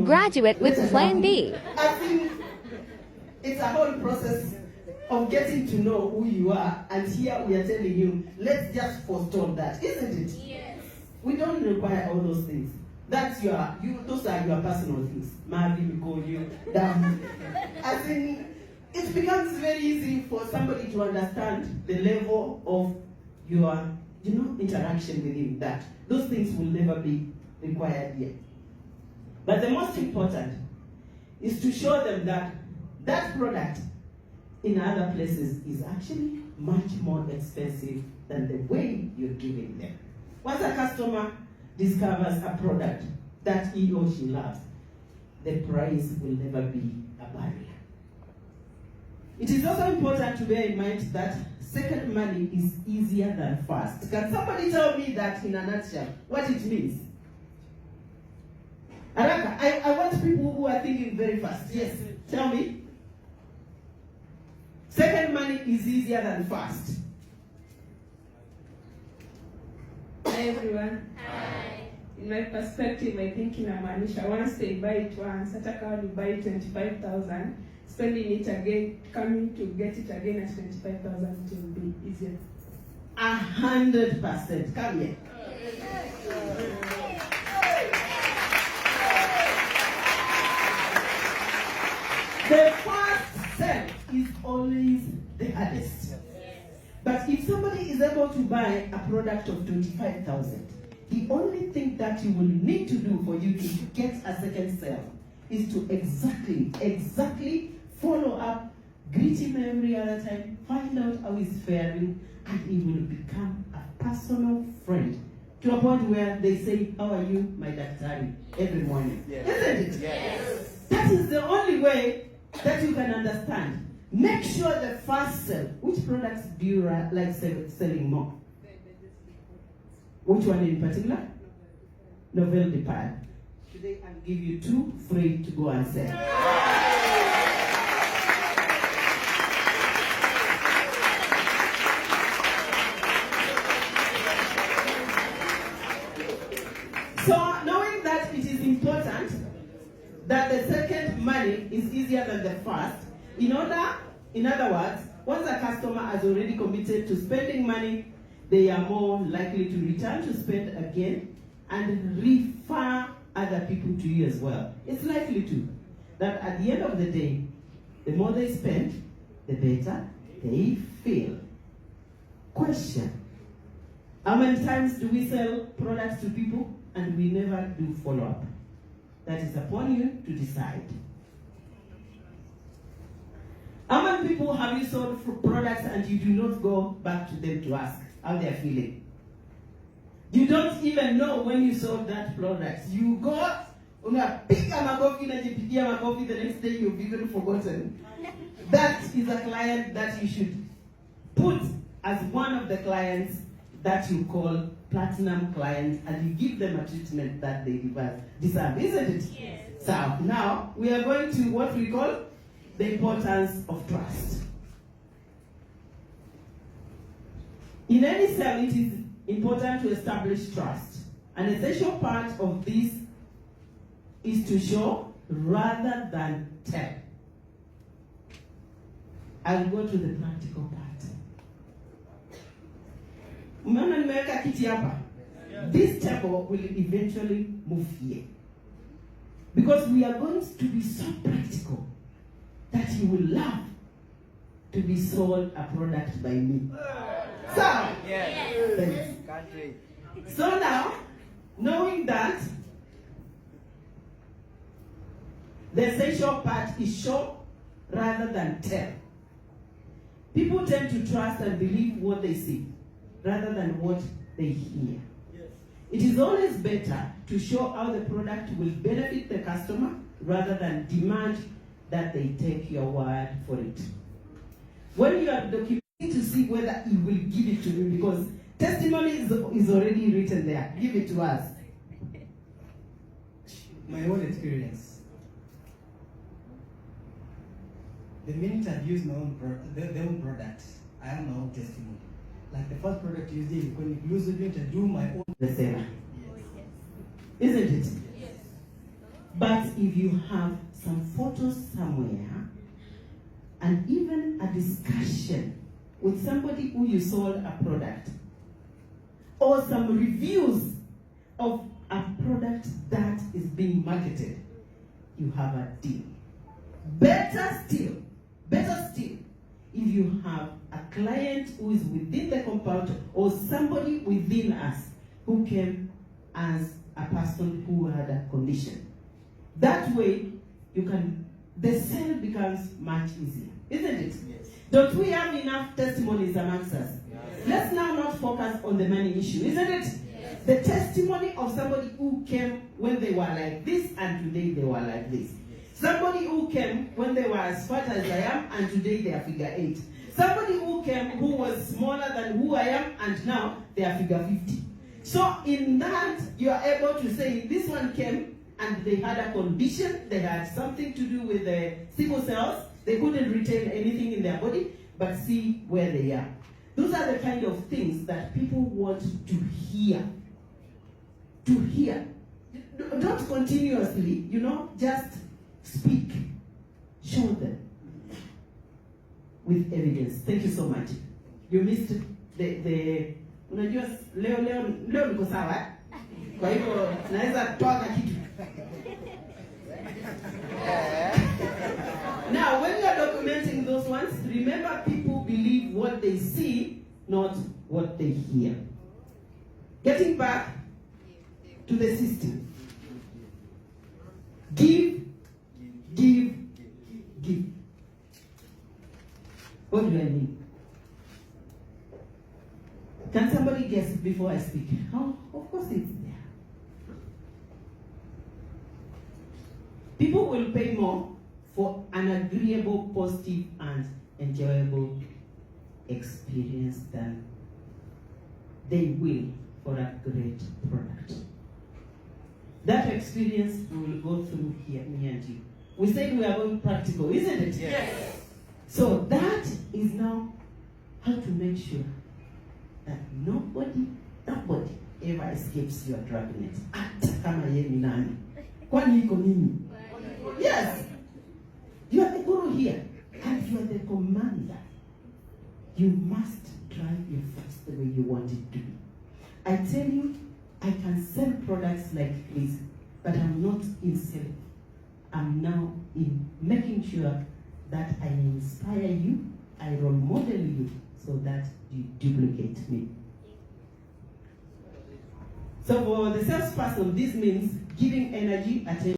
Graduate with Plan B. I think it's a whole process of getting to know who you are, and here we are telling you, let's just forestall that, isn't it? Yes. We don't require all those things. Those are your personal things. Marvin, call you, damn. I think it becomes very easy for somebody to understand the level of your, interaction with him. That those things will never be required yet. But the most important is to show them that that product in other places is actually much more expensive than the way you're giving them. Once a customer discovers a product that he or she loves, the price will never be a barrier. It is also important to bear in mind that second money is easier than first. Can somebody tell me that in a nutshell, what it means? Araka, I want people who are thinking very fast. Yes, tell me. Second money is easier than first. Hi everyone. Hi. In my perspective, I think inamaanisha once they buy it once, hata kama you buy 25,000, spending it again, coming to get it again at 25,000 will be easier. 100%. Come here. The first sell is always the hardest. But if somebody is able to buy a product of 25,000, the only thing that you will need to do for you to get a second sale is to exactly follow up, greet him every other time, find out how he's faring, and he will become a personal friend to a point where they say, "How are you, my daktari?" every morning. Yes. Isn't it? Yes. That is the only way that you can understand. Make sure the first sale. Which products do you like selling more? Which one in particular? Novel Depart. Today I'll give you 2 free to go and sell. So knowing that it is important that the second money is easier than the first, in other words, once a customer has already committed to spending money, they are more likely to return to spend again and refer other people to you as well. It's likely to that at the end of the day, the more they spend, the better they feel. Question: how many times do we sell products to people and we never do follow-up? That is upon you to decide. How many people have you sold products and you do not go back to them to ask how they are feeling? You don't even know when you sold that product. You go, unapiga makofi na jipigia makofi, the next day you've even forgotten. That is a client that you should put as one of the clients that you call platinum clients, and you give them a treatment that they deserve, isn't it? Yes. So now we are going to what we call the importance of trust. In any sale, it is important to establish trust. An essential part of this is to show rather than tell. I'll go to the practical part. Umeona nimeweka kiti hapa? This table will eventually move here. Because we are going to be so practical that you will love to be sold a product by me. So, Yes. so now, knowing that, the essential part is show rather than tell. People tend to trust and believe what they see rather than what they hear. Yes. It is always better to show how the product will benefit the customer rather than demand that they take your word for it. When you are documenting to see whether he will give it to you, because testimony is already written there. Give it to us. My own experience. The minute I've used my own product, I have my own testimony. Like the first product used is when you use it to do my own. The seller. Yes. Isn't it? Yes. But if you have some photos somewhere, and even a discussion with somebody who you sold a product, or some reviews of a product that is being marketed, you have a deal. Better still, if you have a client who is within the compound or somebody within us who came as a person who had a condition. That way, the sale becomes much easier, isn't it? Yes. Don't we have enough testimonies amongst us? Yes. Let's now not focus on the money issue, isn't it? Yes. The testimony of somebody who came when they were like this and today they were like this. Somebody who came when they were as fat as I am and today they are figure 8. Somebody who came who was smaller than who I am and now they are figure 50. So in that, you are able to say, this one came and they had a condition, they had something to do with the sickle cells, they couldn't retain anything in their body, but see where they are. Those are the kind of things that people want to hear. To hear. Don't continuously, just speak. Show them with evidence. Thank you so much. You missed the unajua leo niko sawa. Kwa hivyo naweza toa kitu. Now, when you are documenting those ones, remember people believe what they see, not what they hear. Getting back to the system. Give. What do I mean? Can somebody guess it before I speak? Oh, of course it's there. People will pay more for an agreeable, positive, and enjoyable experience than they will for a great product. That experience we will go through here, me and you. We said we are going practical, isn't it? Yes. So that is now how to make sure that nobody ever escapes your dragnet. Hata kama yeye ni nani. Kwani iko nini? Yes. You are the guru here. And you are the commander. You must drive your force the way you want it to be. I tell you, I can sell products like this, but I'm not in selling. I'm now in making sure that I inspire you, I role model you, so that you duplicate me. So for the salesperson, this means giving energy, attention.